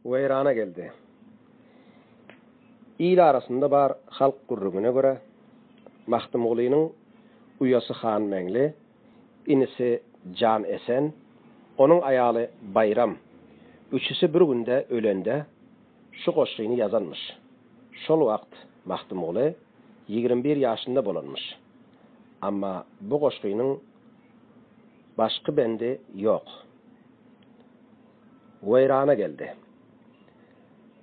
Veyrana geldi. İl arasında bar halk gurruguna göre Mahtumoglynyň uyasy Han Meňli, inisi Can Esen, onun ayaly Bayram. Üçüsi bir günde ölende şu goşgyny yazanmış. Şol wagt Mahtumogly 21 ýaşynda bolanmış. Amma bu goşgynyň başky bendi yok. Veyrana geldi.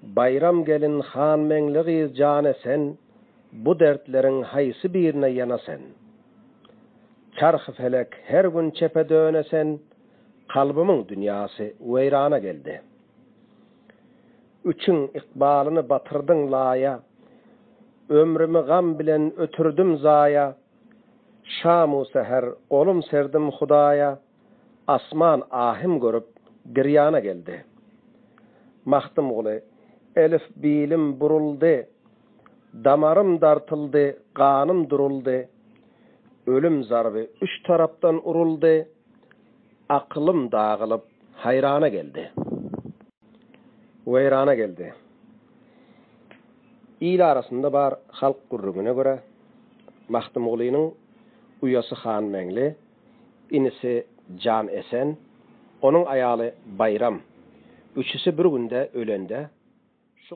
Bayram gelin Han Meňli gyz Can Esen, bu dertleriň haýsy birine ýanasen. Çarhy felek her gün çepe dönesen, kalbymyň dünýasy weyrana geldi. Üçüň ikbalyny batyrdyň laýa, ömrümi gam bilen ötürdüm zaya. Şamu seher golum serdim Hudaýa, asman ahim görüp giryana geldi. Mahtumogly elif bilim buruldy, damarym dartyldy, ganym duruldy. Ölüm zarby üç tarapdan uruldy, aklym dağılıp hayrana geldi. Weyrana geldi. İl arasında bar halk gurruguna göre Mahtumoglynyň uyasy Han Meňli, inisi Can Esen, onun ayaly Bayram. Üçüsi bir günde ölende şu